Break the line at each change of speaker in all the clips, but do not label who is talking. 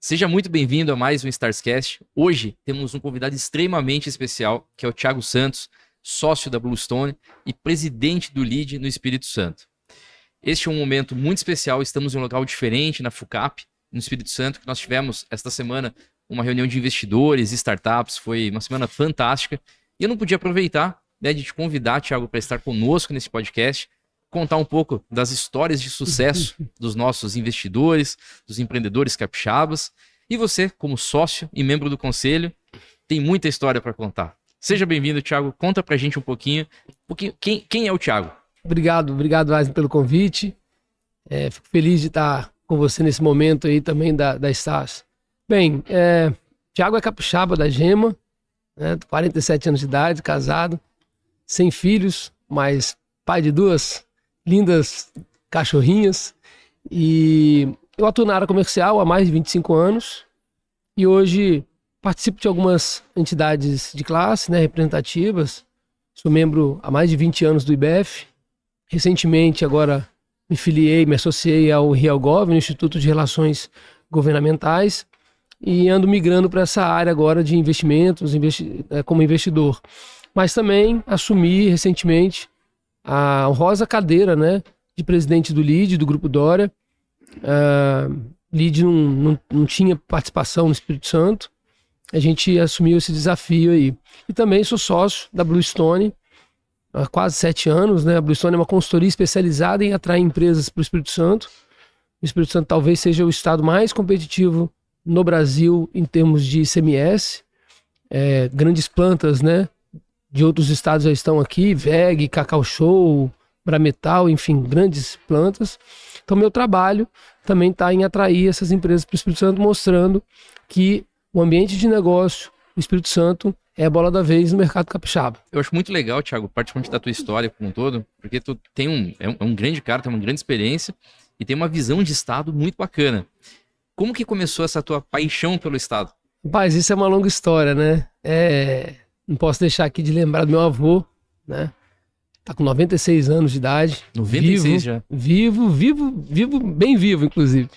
Seja muito bem-vindo a mais um Starscast. Hoje temos um convidado extremamente especial, que é o Thiago Santos, sócio da Bluestone e presidente do LEAD no Espírito Santo. Este é um momento muito especial, estamos em um local diferente, na FUCAP, no Espírito Santo, que nós tivemos esta semana uma reunião de investidores e startups, foi uma semana fantástica. E eu não podia aproveitar de te convidar, Thiago, para estar conosco nesse podcast, contar um pouco das histórias de sucesso dos nossos investidores, dos empreendedores capixabas. E você, como sócio e membro do conselho, tem muita história para contar. Seja bem-vindo, Thiago. Conta pra gente um pouquinho quem é o Thiago.
Obrigado, Wesley, pelo convite. Fico feliz de estar com você nesse momento aí também da Stars. Bem, Thiago é capixaba da Gema, 47 anos de idade, casado, sem filhos, mas pai de duas lindas cachorrinhas. E eu atuo na área comercial há mais de 25 anos e hoje participo de algumas entidades de classe, representativas. Sou membro há mais de 20 anos do IBEF. Recentemente, agora, me associei ao RealGov, no Instituto de Relações Governamentais, e ando migrando para essa área agora de investimentos, como investidor. Mas também assumi recentemente a honrosa cadeira, de presidente do LEAD, do Grupo Dória. LEAD não tinha participação no Espírito Santo. A gente assumiu esse desafio aí. E também sou sócio da Bluestone há quase 7 anos. A Bluestone é uma consultoria especializada em atrair empresas para o Espírito Santo. O Espírito Santo talvez seja o estado mais competitivo no Brasil em termos de ICMS. Grandes plantas, de outros estados já estão aqui, VEG, Cacau Show, Brametal, enfim, grandes plantas. Então, meu trabalho também está em atrair essas empresas para o Espírito Santo, mostrando que o ambiente de negócio do Espírito Santo é a bola da vez no mercado capixaba.
Eu acho muito legal, Thiago, particularmente da tua história como um todo, porque tu tem um grande cara, tem uma grande experiência e tem uma visão de estado muito bacana. Como que começou essa tua paixão pelo estado?
Rapaz, isso é uma longa história, Não posso deixar aqui de lembrar do meu avô, Tá com 96 anos de idade.
96 já?
Vivo, bem vivo, inclusive.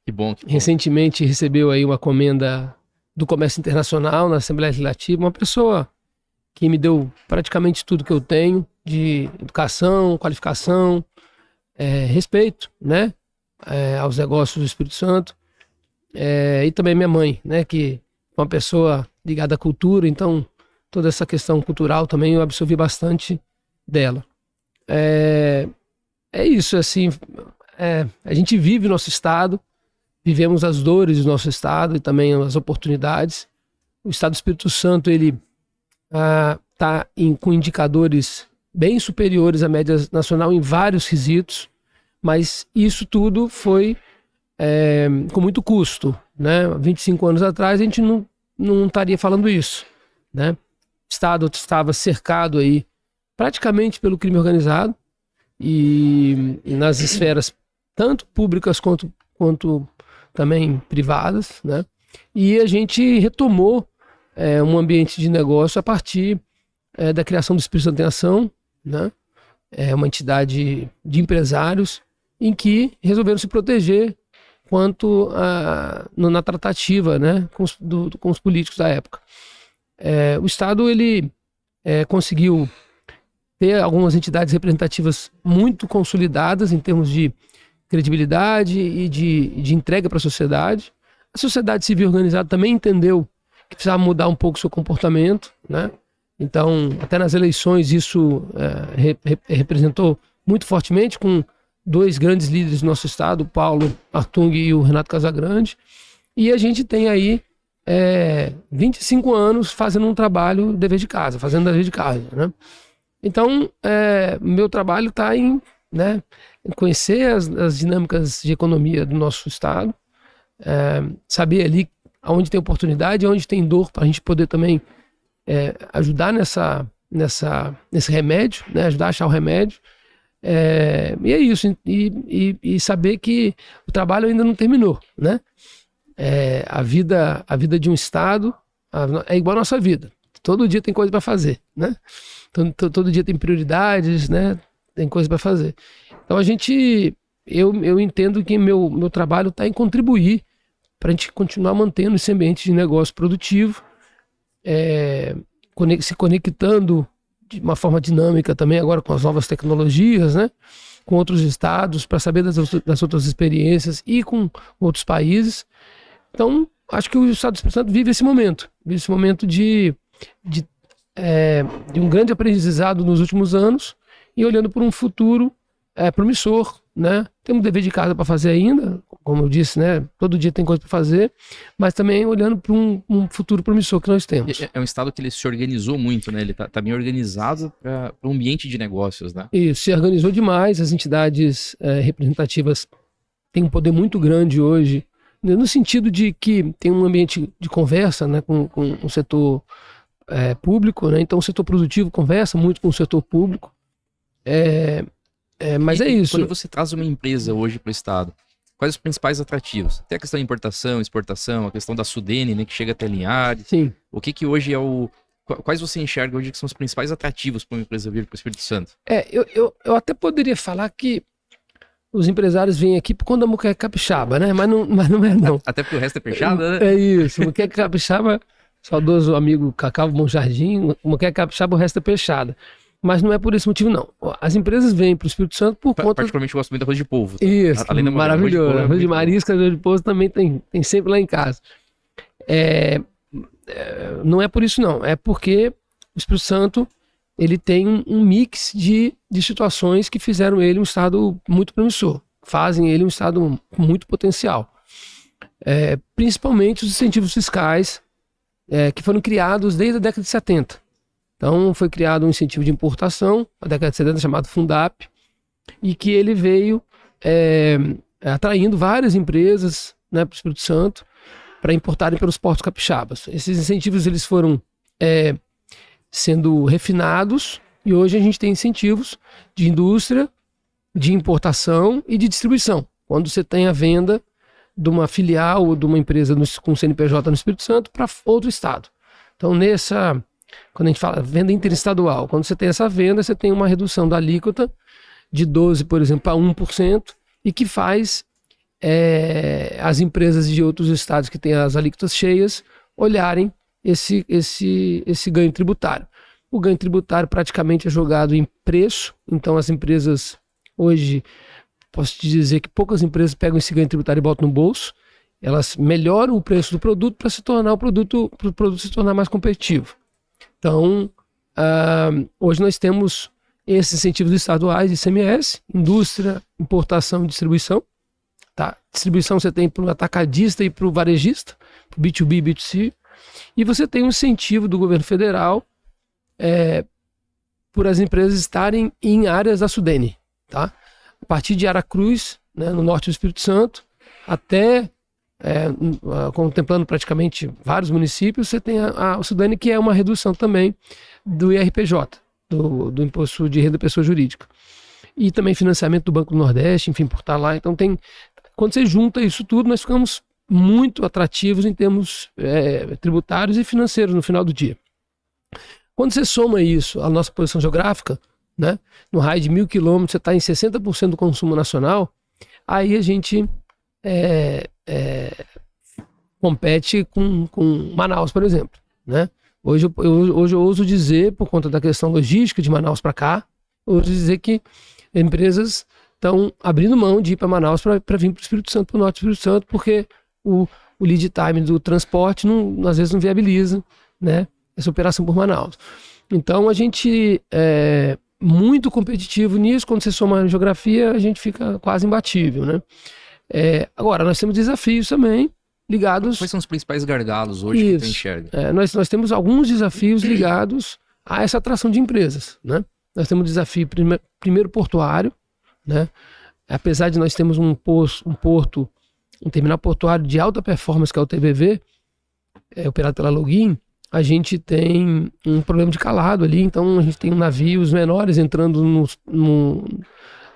Que bom.
Recentemente recebeu aí uma comenda do Comércio Internacional na Assembleia Legislativa, uma pessoa que me deu praticamente tudo que eu tenho de educação, qualificação, respeito, aos negócios do Espírito Santo. E também minha mãe, que é uma pessoa ligada à cultura, então toda essa questão cultural também eu absorvi bastante dela. É isso, assim, a gente vive o nosso estado, vivemos as dores do nosso estado e também as oportunidades. O estado do Espírito Santo, ele está com indicadores bem superiores à média nacional em vários quesitos, mas isso tudo foi com muito custo, 25 anos atrás a gente não estaria falando isso, O estado estava cercado aí praticamente pelo crime organizado e nas esferas tanto públicas quanto também privadas, E a gente retomou um ambiente de negócio a partir da criação do Espírito Santo em Ação, uma entidade de empresários em que resolveram se proteger quanto na tratativa, com os políticos da época. O Estado ele conseguiu ter algumas entidades representativas muito consolidadas em termos de credibilidade e de entrega para a sociedade. A sociedade civil organizada também entendeu que precisava mudar um pouco o seu comportamento, Então, até nas eleições isso representou muito fortemente com 2 grandes líderes do nosso estado, o Paulo Artung e o Renato Casagrande. E a gente tem aí 25 anos fazendo um trabalho dever de casa, Então, meu trabalho está em conhecer as dinâmicas de economia do nosso estado, saber ali onde tem oportunidade, onde tem dor, para a gente poder também ajudar nesse remédio, ajudar a achar o remédio. E é isso, e saber que o trabalho ainda não terminou, A vida de um estado é igual a nossa vida. Todo dia tem coisa para fazer, Todo dia tem prioridades, Tem coisa para fazer. Então eu entendo que meu trabalho está em contribuir para a gente continuar mantendo esse ambiente de negócio produtivo, se conectando de uma forma dinâmica também agora com as novas tecnologias, né? Com outros estados, para saber das outras experiências e com outros países. Então, acho que o Estado do Espírito Santo vive esse momento de um grande aprendizado nos últimos anos e olhando por um futuro promissor, né? Tem um dever de casa para fazer ainda, como eu disse, né? Todo dia tem coisa para fazer, mas também olhando para um futuro promissor que nós temos.
É um estado que ele se organizou muito, né? Ele tá bem organizado para um ambiente de negócios, né?
Isso, se organizou demais, as entidades representativas têm um poder muito grande hoje, no sentido de que tem um ambiente de conversa, né, com o setor público, né? Então o setor produtivo conversa muito com o setor público, mas é isso.
Quando você traz uma empresa hoje para o estado, quais os principais atrativos? Tem a questão de importação, exportação, a questão da Sudene, né, que chega até Linhares.
Sim.
O que hoje quais você enxerga hoje que são os principais atrativos para uma empresa vir para o Espírito Santo?
Eu até poderia falar que os empresários vêm aqui por conta da moqueca capixaba, né? Mas não é, não.
Até porque o resto é fechado, né?
É isso, moqueca capixaba, saudoso amigo Cacau Bom Jardim, moqueca capixaba, o resto é peixada. Mas não é por esse motivo, não. As empresas vêm para o Espírito Santo por conta...
Particularmente eu gosto muito da arroz de polvo. Tá?
Isso,
além da
maravilhoso. Arroz de marisca, arroz de polvo também tem sempre lá em casa. Não é por isso, não. É porque o Espírito Santo ele tem um mix de situações que fizeram ele um estado muito promissor. Fazem ele um estado com muito potencial. Principalmente os incentivos fiscais que foram criados desde a década de 70. Então, foi criado um incentivo de importação, na década de 70, chamado Fundap, e que ele veio atraindo várias empresas, né, para o Espírito Santo para importarem pelos portos capixabas. Esses incentivos eles foram sendo refinados e hoje a gente tem incentivos de indústria, de importação e de distribuição. Quando você tem a venda de uma filial ou de uma empresa com CNPJ no Espírito Santo para outro estado. Então, quando a gente fala venda interestadual, quando você tem essa venda, você tem uma redução da alíquota de 12%, por exemplo, para 1%, e que faz as empresas de outros estados que têm as alíquotas cheias olharem esse ganho tributário. O ganho tributário praticamente é jogado em preço, então as empresas hoje, posso te dizer que poucas empresas pegam esse ganho tributário e botam no bolso, elas melhoram o preço do produto para o produto se tornar mais competitivo. Então, hoje nós temos esses incentivos estaduais de ICMS, indústria, importação e distribuição. Tá? Distribuição você tem para o atacadista e para o varejista, para o B2B e B2C. E você tem um incentivo do governo federal por as empresas estarem em áreas da Sudene. Tá? A partir de Aracruz, né, no norte do Espírito Santo, até... contemplando praticamente vários municípios, você tem a Sudene, que é uma redução também do IRPJ, do Imposto de Renda da Pessoa Jurídica. E também financiamento do Banco do Nordeste, enfim, por estar lá. Então, quando você junta isso tudo, nós ficamos muito atrativos em termos tributários e financeiros no final do dia. Quando você soma isso à nossa posição geográfica, né, no raio de 1.000 quilômetros, você está em 60% do consumo nacional, aí a gente... compete com Manaus, por exemplo, né? Hoje eu ouso dizer, por conta da questão logística de Manaus para cá, eu ouso dizer que empresas estão abrindo mão de ir para Manaus para vir para o Espírito Santo, para o norte do Espírito Santo, porque o lead time do transporte às vezes não viabiliza, né, essa operação por Manaus. Então a gente é muito competitivo nisso. Quando você soma a geografia, a gente fica quase imbatível, né? Agora, nós temos desafios também ligados... Quais
são os principais gargalos hoje que você enxerga?
Nós temos alguns desafios ligados a essa atração de empresas, né? Nós temos um desafio primeiro portuário, né? Apesar de nós termos um terminal portuário de alta performance, que é o TBV, operado pela Login, a gente tem um problema de calado ali, então a gente tem navios menores entrando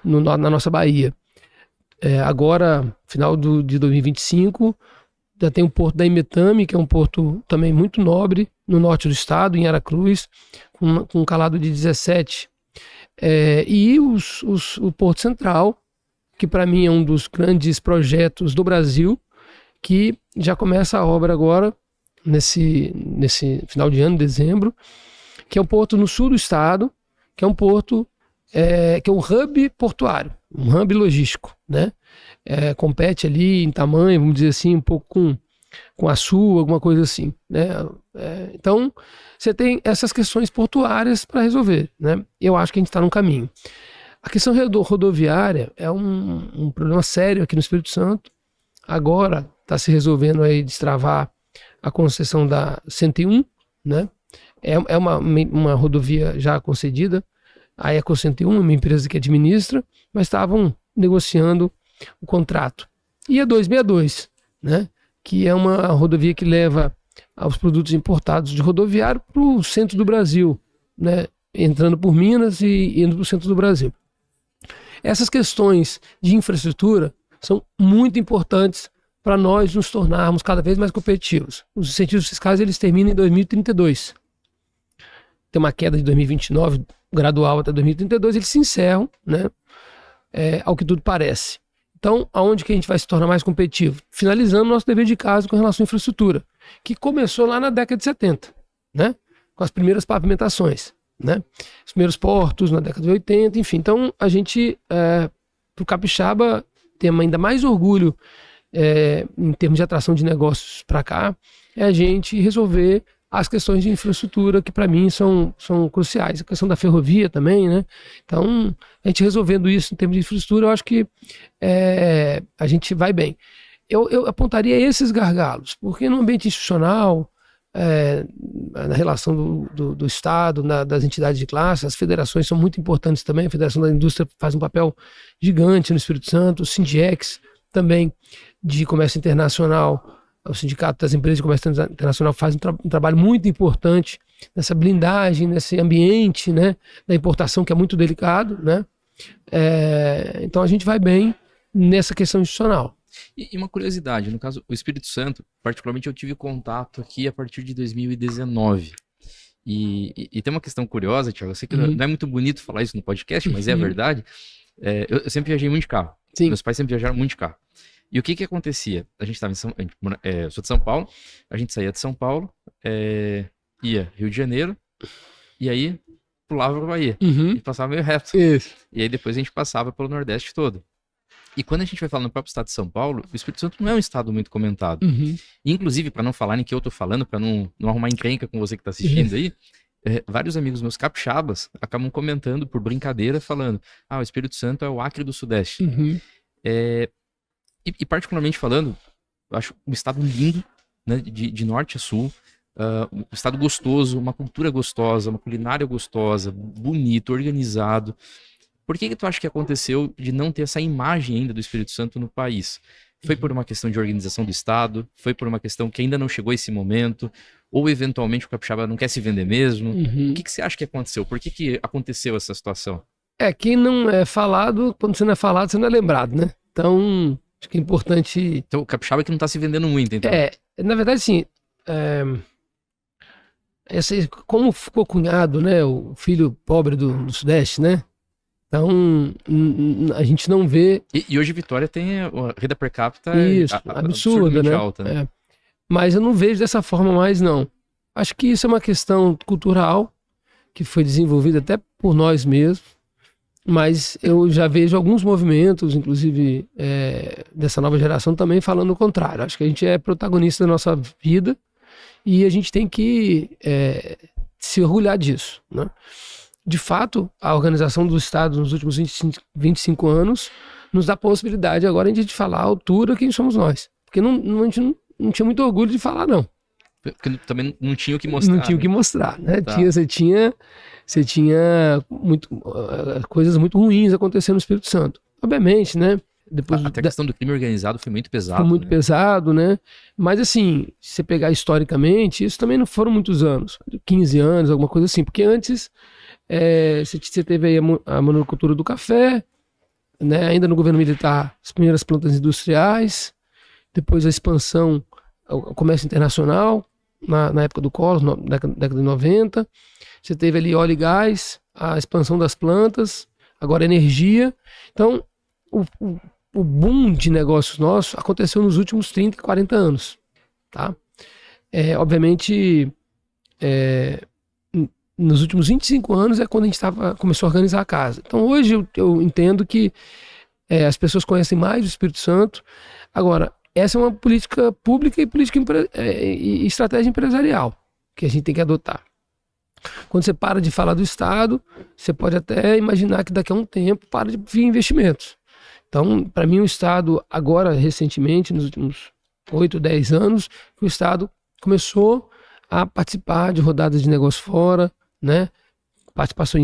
na nossa baía. Agora, final de 2025, já tem o porto da Imetame, que é um porto também muito nobre, no norte do estado, em Aracruz, com um calado de 17. E o Porto Central, que para mim é um dos grandes projetos do Brasil, que já começa a obra agora, nesse final de ano, dezembro, que é um porto no sul do estado, que é um porto que é um hub portuário, um hub logístico, né? Compete ali em tamanho, vamos dizer assim, um pouco com a Sul, alguma coisa assim, né? Então, você tem essas questões portuárias para resolver, né? Eu acho que a gente está num caminho. A questão rodoviária é um problema sério aqui no Espírito Santo. Agora está se resolvendo aí destravar a concessão da 101, né? É uma rodovia já concedida, a Eco 101, uma empresa que administra, mas estavam negociando o contrato. E a 262, né? Que é uma rodovia que leva os produtos importados de rodoviário para o centro do Brasil, né? Entrando por Minas e indo para o centro do Brasil. Essas questões de infraestrutura são muito importantes para nós nos tornarmos cada vez mais competitivos. Os incentivos fiscais eles terminam em 2032. Tem uma queda de 2029 gradual até 2032, eles se encerram, né? Ao que tudo parece. Então, aonde que a gente vai se tornar mais competitivo? Finalizando nosso dever de casa com relação à infraestrutura, que começou lá na década de 70, né? Com as primeiras pavimentações, né? Os primeiros portos na década de 80, enfim. Então, a gente, para o capixaba, tem ainda mais orgulho em termos de atração de negócios para cá, é a gente resolver as questões de infraestrutura que para mim são cruciais. A questão da ferrovia também, né? Então, a gente resolvendo isso em termos de infraestrutura, eu acho que a gente vai bem. Eu apontaria esses gargalos, porque no ambiente institucional, na relação do Estado, das entidades de classe, as federações são muito importantes também. A Federação da Indústria faz um papel gigante no Espírito Santo, o Sindiex também, de comércio internacional, o Sindicato das Empresas de Comércio Internacional faz um trabalho muito importante nessa blindagem, nesse ambiente, né, da importação, que é muito delicado, né? Então a gente vai bem nessa questão institucional.
E uma curiosidade, no caso, o Espírito Santo, particularmente eu tive contato aqui a partir de 2019. E tem uma questão curiosa, Thiago, eu sei que não é muito bonito falar isso no podcast, mas é a verdade. Eu sempre viajei muito de carro.
Sim.
Meus pais sempre viajaram muito de carro. E o que acontecia? A gente estava eu sou de São Paulo, a gente saía de São Paulo, ia Rio de Janeiro, e aí pulava para Bahia, e passava meio reto.
Isso.
E aí depois a gente passava pelo Nordeste todo. E quando a gente vai falar no próprio estado de São Paulo, o Espírito Santo não é um estado muito comentado. Inclusive, para não falarem que eu tô falando, para não arrumar encrenca com você que tá assistindo aí, vários amigos meus capixabas acabam comentando por brincadeira, falando: o Espírito Santo é o Acre do Sudeste. E particularmente falando, eu acho um estado lindo, né, de norte a sul, um estado gostoso, uma cultura gostosa, uma culinária gostosa, bonito, organizado. Por que tu acha que aconteceu de não ter essa imagem ainda do Espírito Santo no país? Foi por uma questão de organização do estado? Foi por uma questão que ainda não chegou esse momento? Ou eventualmente o capixaba não quer se vender mesmo? O que você acha que aconteceu? Por que aconteceu essa situação?
Quem não é falado, quando você não é falado, você não é lembrado, né? Então, acho que é importante...
Então, o capixaba é que não tá se vendendo muito, então.
Na verdade, assim, como ficou cunhado, né, o filho pobre do Sudeste, né? Então, a gente não vê...
E hoje Vitória tem a renda per capita
absurda, né?
alta, né?
Mas eu não vejo dessa forma mais, não. Acho que isso é uma questão cultural que foi desenvolvida até por nós mesmos, mas eu já vejo alguns movimentos, inclusive dessa nova geração, também falando o contrário. Acho que a gente é protagonista da nossa vida e a gente tem que se orgulhar disso, né? De fato, a organização do Estado nos últimos 25 anos nos dá a possibilidade agora de falar a altura quem somos nós. Porque a gente não tinha muito orgulho de falar, não.
Porque também não tinha o que mostrar.
Não tinha o que mostrar, né?
Tá.
Você tinha coisas muito ruins acontecendo no Espírito Santo. Obviamente, né? Depois
Até a questão do crime organizado foi muito pesado.
Foi muito pesado, né? Mas assim, se você pegar historicamente, isso também não foram muitos anos. 15 anos, alguma coisa assim. Porque antes... você teve aí a monocultura do café, né? Ainda no governo militar, as primeiras plantas industriais, depois a expansão ao comércio internacional, na época do Collor, na década de 90. Você teve ali óleo e gás, a expansão das plantas, agora energia. Então, o boom de negócios nosso aconteceu nos últimos 30, 40 anos, tá? Obviamente, nos últimos 25 anos é quando a gente começou a organizar a casa. Então hoje eu entendo que as pessoas conhecem mais o Espírito Santo. Agora, essa é uma política pública e estratégia empresarial que a gente tem que adotar. Quando você para de falar do Estado, você pode até imaginar que daqui a um tempo para de vir investimentos. Então, para mim, o Estado, agora, recentemente, nos últimos 8, 10 anos, o Estado começou a participar de rodadas de negócio fora, né? Participação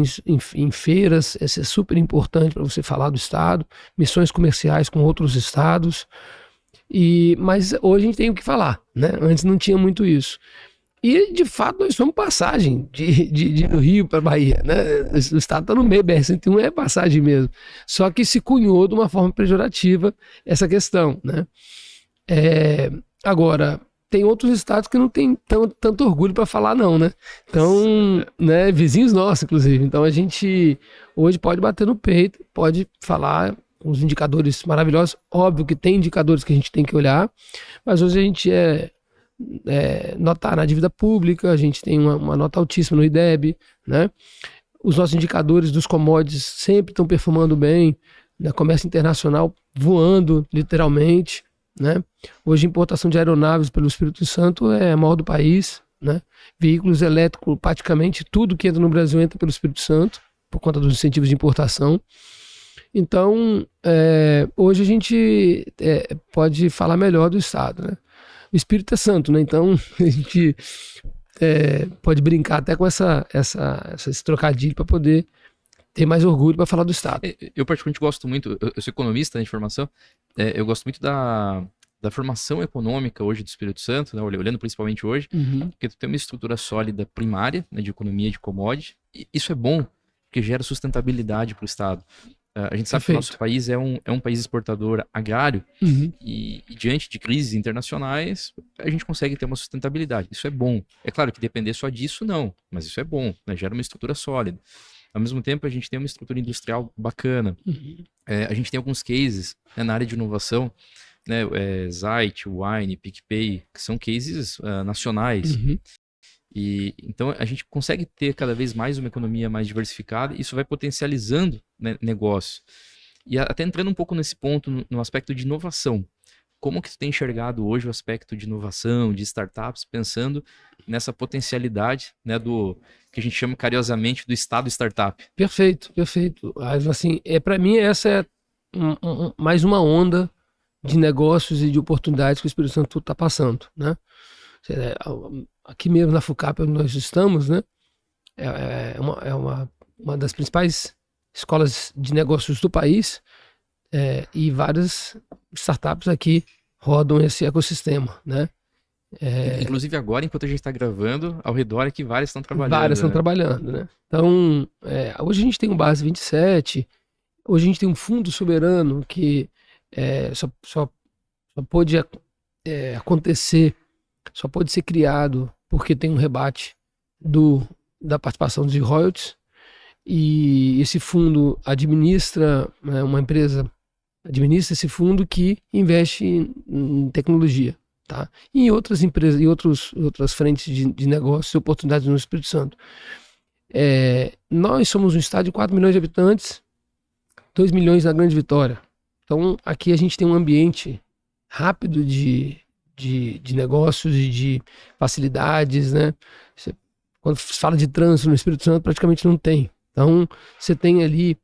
em feiras, isso é super importante para você falar do Estado, missões comerciais com outros estados, mas hoje a gente tem o que falar, né? Antes não tinha muito isso. E, de fato, nós somos passagem do Rio para Bahia, né? O Estado está no meio, BR-101 é passagem mesmo. Só que se cunhou de uma forma pejorativa essa questão, né? Agora, tem outros estados que não tem tanto orgulho para falar não, né? Então, né, vizinhos nossos, inclusive. Então, a gente hoje pode bater no peito, pode falar com os indicadores maravilhosos. Óbvio que tem indicadores que a gente tem que olhar, mas hoje a gente notar na dívida pública, a gente tem uma nota altíssima no IDEB, né? Os nossos indicadores dos commodities sempre estão performando bem, né? Comércio internacional voando, literalmente, né? Hoje a importação de aeronaves pelo Espírito Santo é a maior do país, né? Veículos elétricos, praticamente tudo que entra no Brasil entra pelo Espírito Santo, por conta dos incentivos de importação. Então, hoje a gente pode falar melhor do Estado, né? O Espírito é santo, né? Então a gente pode brincar até com esse trocadilho para poder ter mais orgulho para falar do Estado.
Eu particularmente gosto muito, eu sou economista, né, de formação, eu gosto muito da formação econômica hoje do Espírito Santo, né, olhando principalmente hoje, porque tu tem uma estrutura sólida primária, né, de economia de commodity, e isso é bom, porque gera sustentabilidade para o Estado. A gente sabe que o nosso país é um país exportador agrário e diante de crises internacionais a gente consegue ter uma sustentabilidade. Isso é bom. É claro que depender só disso, não. Mas isso é bom, né? Gera uma estrutura sólida. Ao mesmo tempo, a gente tem uma estrutura industrial bacana. A gente tem alguns cases, né, na área de inovação, né, Zite, Wine, PicPay, que são cases nacionais. E então a gente consegue ter cada vez mais uma economia mais diversificada, e isso vai potencializando, né, negócio. E até entrando um pouco nesse ponto, no aspecto de inovação. Como que tu tem enxergado hoje o aspecto de inovação, de startups, pensando nessa potencialidade, né, do que a gente chama carinhosamente do Estado startup?
Perfeito. Assim, para mim essa é mais uma onda de negócios e de oportunidades que o Espírito Santo está passando, né? Aqui mesmo na FUCAP, onde nós estamos, né? Uma das principais escolas de negócios do país, e várias startups aqui rodam esse ecossistema, né?
Inclusive agora, enquanto a gente está gravando, ao redor aqui várias estão trabalhando.
Várias estão trabalhando, né? Então, hoje a gente tem o Base 27, hoje a gente tem um fundo soberano que só pôde acontecer, só pode ser criado porque tem um rebate da participação de royalties, e esse fundo administra, uma empresa administra esse fundo que investe em tecnologia, tá? E em outras empresas e outras frentes de negócios e oportunidades no Espírito Santo. Nós somos um estado de 4 milhões de habitantes, 2 milhões na Grande Vitória. Então aqui a gente tem um ambiente rápido de negócios e de facilidades, né? Quando se fala de trânsito no Espírito Santo, praticamente não tem. Então, você tem ali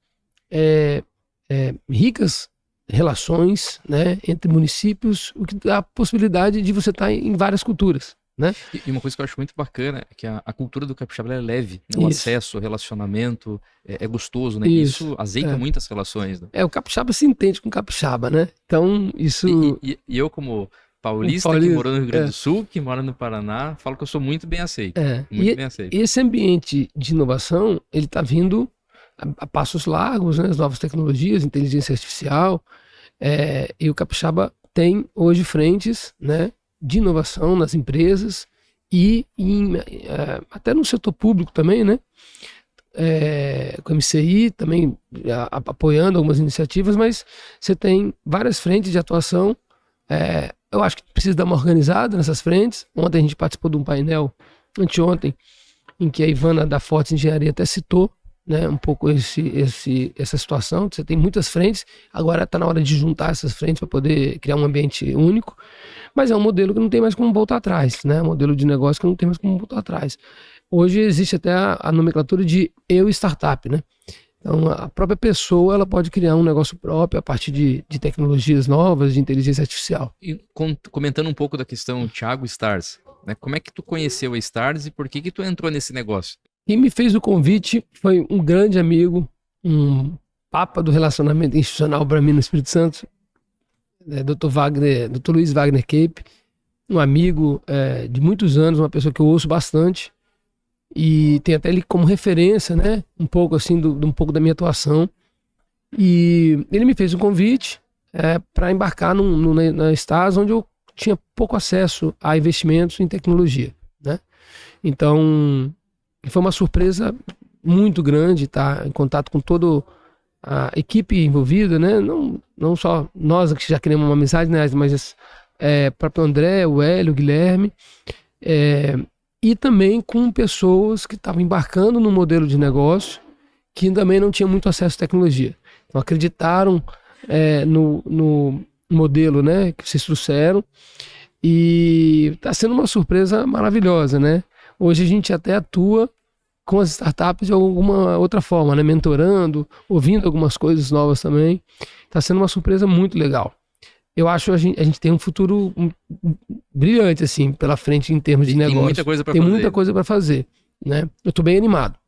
ricas relações, né, entre municípios, o que dá a possibilidade de você estar em várias culturas, né?
E uma coisa que eu acho muito bacana é que a cultura do capixaba é leve, né? O acesso, o relacionamento é gostoso, né? Isso azeita muitas relações, né?
O capixaba se entende com capixaba, né? Então, isso...
E eu, como paulista que morou no Rio Grande do Sul, que mora no Paraná, falo que eu sou muito bem aceito. Muito bem aceito.
E esse ambiente de inovação, ele está vindo a passos largos, né? As novas tecnologias, inteligência artificial, e o capixaba tem hoje frentes, né, de inovação nas empresas e até no setor público também, né? com a MCI, também apoiando algumas iniciativas, mas você tem várias frentes de atuação. Eu acho que precisa dar uma organizada nessas frentes. Ontem a gente participou de um painel, anteontem, em que a Ivana da Fortes Engenharia até citou, né, um pouco essa situação. Você tem muitas frentes, agora está na hora de juntar essas frentes para poder criar um ambiente único, mas é um modelo que não tem mais como voltar atrás, né? Um modelo de negócio que não tem mais como voltar atrás. Hoje existe até a nomenclatura de eu startup, né? Então a própria pessoa ela pode criar um negócio próprio a partir de tecnologias novas, de inteligência artificial.
E comentando um pouco da questão Thiago Stars, né? Como é que tu conheceu a Stars e por que tu entrou nesse negócio?
Quem me fez o convite foi um grande amigo, um papa do relacionamento institucional para mim no Espírito Santo, Dr. Luiz Wagner Cape, um amigo de muitos anos, uma pessoa que eu ouço bastante e tem até ele como referência, né, um pouco assim, um pouco da minha atuação. E ele me fez um convite para embarcar na Stars, onde eu tinha pouco acesso a investimentos em tecnologia, né? Então foi uma surpresa muito grande estar em contato com toda a equipe envolvida, né? Não só nós que já queremos uma amizade, né? Mas próprio André, o Hélio, o Guilherme, e também com pessoas que estavam embarcando no modelo de negócio que também não tinham muito acesso à tecnologia. Então acreditaram no modelo, né, que vocês trouxeram, e está sendo uma surpresa maravilhosa, né? Hoje a gente até atua com as startups de alguma outra forma, né? Mentorando, ouvindo algumas coisas novas também. Está sendo uma surpresa muito legal. Eu acho que a gente tem um futuro brilhante, assim, pela frente em termos de negócio.
Tem muita coisa para
fazer.
Tem
muita coisa para fazer, né? Eu estou bem animado.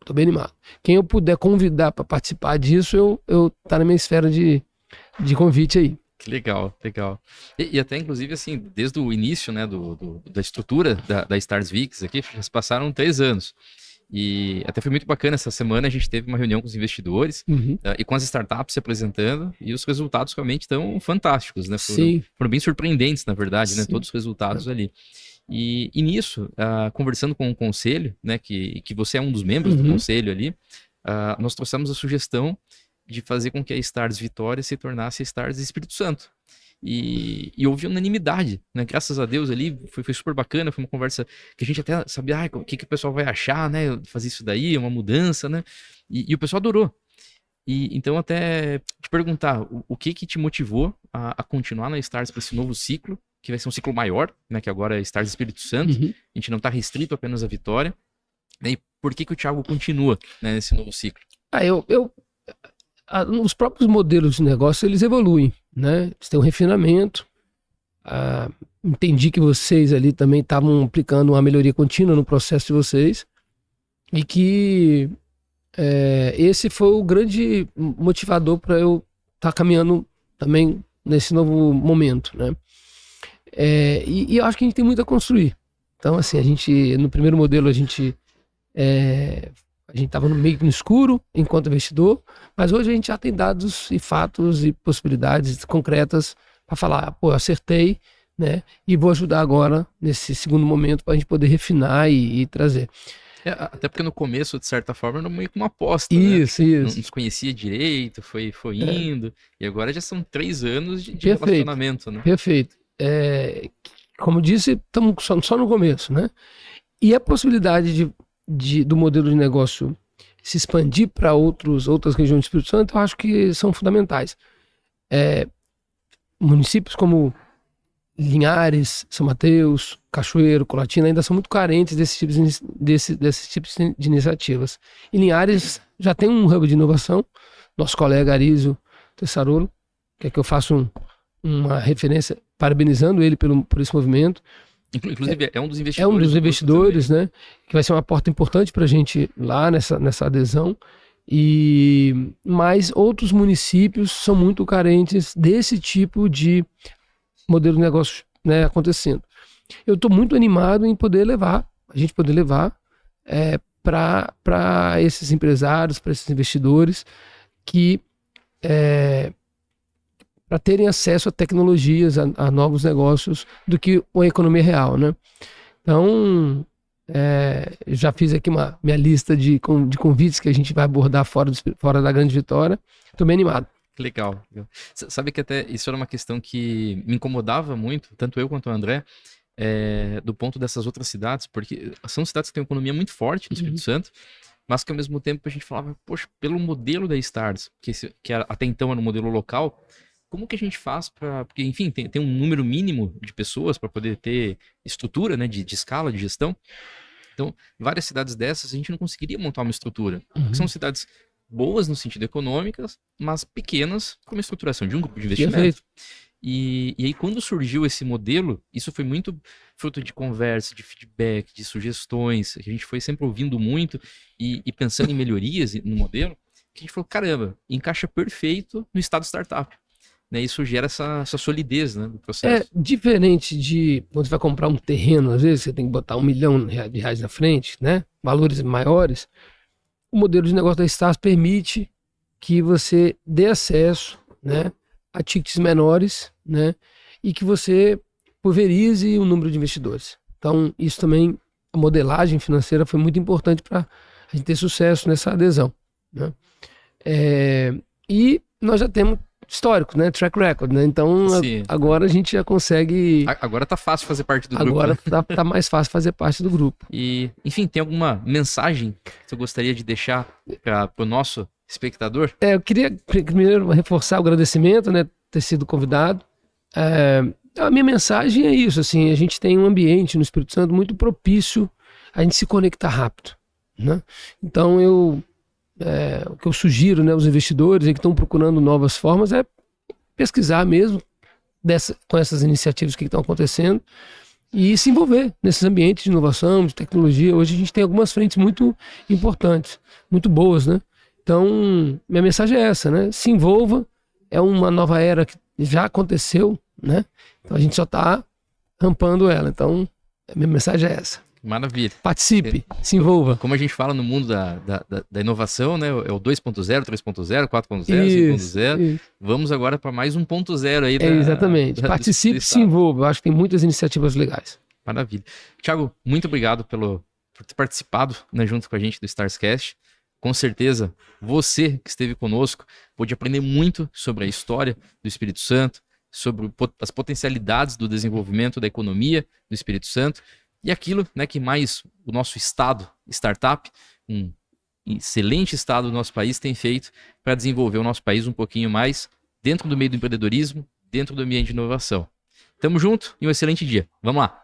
Quem eu puder convidar para participar disso, eu tá na minha esfera de convite aí.
Que legal. E até, inclusive, assim, desde o início, né, da estrutura da Stars VIX aqui, já se passaram 3 anos. E até foi muito bacana, essa semana a gente teve uma reunião com os investidores e com as startups se apresentando, e os resultados realmente estão fantásticos, né? Foram bem surpreendentes, na verdade, né? Todos os resultados ali. E nisso, conversando com o conselho, né, que você é um dos membros do conselho ali, nós trouxemos a sugestão de fazer com que a Stars Vitória se tornasse a Stars Espírito Santo. E houve unanimidade, né? Graças a Deus ali, foi super bacana, foi uma conversa que a gente até sabia o que o pessoal vai achar, né? Fazer isso daí, uma mudança, né? E o pessoal adorou. E então até te perguntar, o que te motivou a continuar na Stars para esse novo ciclo, que vai ser um ciclo maior, né? Que agora é Stars Espírito Santo, a gente não está restrito apenas à Vitória, né? E por que o Thiago continua, né, nesse novo ciclo?
Os próprios modelos de negócio, eles evoluem, né? Eles têm um refinamento. Entendi que vocês ali também estavam aplicando uma melhoria contínua no processo de vocês e que esse foi o grande motivador para eu estar caminhando também nesse novo momento, né? E eu acho que a gente tem muito a construir. Então, assim, no primeiro modelo, a gente estava meio que no escuro enquanto investidor, mas hoje a gente já tem dados e fatos e possibilidades concretas para falar, pô, eu acertei, né? E vou ajudar agora nesse segundo momento para a gente poder refinar e trazer.
Até porque no começo, de certa forma, era meio que uma aposta,
isso,
né?
Isso.
Não se conhecia direito, foi indo, e agora já são 3 anos de relacionamento, né?
Perfeito. Como disse, estamos só no começo, né? E a possibilidade do modelo de negócio se expandir para outras regiões do Espírito Santo, eu acho que são fundamentais. Municípios como Linhares, São Mateus, Cachoeiro, Colatina ainda são muito carentes desses tipos de iniciativas. E Linhares já tem um hub de inovação, nosso colega Arísio Tessarolo, que eu faço uma referência parabenizando ele por esse movimento.
Inclusive, é um dos investidores.
É um dos investidores, né? Que vai ser uma porta importante para a gente lá nessa adesão. Mas outros municípios são muito carentes desse tipo de modelo de negócio, né, acontecendo. Eu estou muito animado em a gente poder levar para esses empresários, para esses investidores que para terem acesso a tecnologias, a novos negócios do que a economia real, né? Então, Já fiz aqui minha lista de convites que a gente vai abordar fora da Grande Vitória. Estou bem animado.
Legal. Sabe que até isso era uma questão que me incomodava muito, tanto eu quanto o André, do ponto dessas outras cidades, porque são cidades que têm uma economia muito forte no Espírito Santo, mas que ao mesmo tempo a gente falava, poxa, pelo modelo da Stars, que até então era um modelo local, como que a gente faz para... Porque, enfim, tem um número mínimo de pessoas para poder ter estrutura, né, de escala, de gestão. Então, várias cidades dessas a gente não conseguiria montar uma estrutura. Porque são cidades boas no sentido econômico, mas pequenas com uma estruturação de um grupo de investimento. E aí, quando surgiu esse modelo, isso foi muito fruto de conversa, de feedback, de sugestões. A gente foi sempre ouvindo muito e pensando em melhorias no modelo, que a gente falou, caramba, encaixa perfeito no estado startup. Né? Isso gera essa solidez, né, do processo.
Diferente de quando você vai comprar um terreno, às vezes você tem que botar R$1 milhão de reais na frente, né? Valores maiores. O modelo de negócio da Stars permite que você dê acesso, né, a tickets menores, né, e que você pulverize o número de investidores. Então, isso também, a modelagem financeira foi muito importante para a gente ter sucesso nessa adesão, né? E nós já temos histórico, né, track record, né? Então, agora a gente já consegue...
Agora tá fácil fazer parte do grupo.
Agora tá mais fácil fazer parte do grupo.
E, enfim, tem alguma mensagem que você gostaria de deixar para o nosso espectador?
Eu queria primeiro reforçar o agradecimento, né, ter sido convidado. A minha mensagem é isso, assim, a gente tem um ambiente no Espírito Santo muito propício a gente se conectar rápido, né? Então o que eu sugiro, né, aos investidores que estão procurando novas formas é pesquisar mesmo com essas iniciativas que estão acontecendo e se envolver nesses ambientes de inovação, de tecnologia. Hoje a gente tem algumas frentes muito importantes, muito boas, né? Então, minha mensagem é essa, né? Se envolva, é uma nova era que já aconteceu, né? Então a gente só está rampando ela. Então, a minha mensagem é essa.
Maravilha.
Participe, se envolva.
Como a gente fala no mundo da inovação, né? É o 2.0, 3.0, 4.0, 5.0. Vamos agora para mais 1.0 aí.
Exatamente. Participe, se envolva. Eu acho que tem muitas iniciativas legais.
Maravilha. Thiago, muito obrigado por ter participado, né, junto com a gente do Starscast. Com certeza, você que esteve conosco pôde aprender muito sobre a história do Espírito Santo, sobre as potencialidades do desenvolvimento da economia do Espírito Santo e aquilo, né, que mais o nosso estado, startup, um excelente estado do nosso país, tem feito para desenvolver o nosso país um pouquinho mais dentro do meio do empreendedorismo, dentro do ambiente de inovação. Tamo junto e um excelente dia. Vamos lá!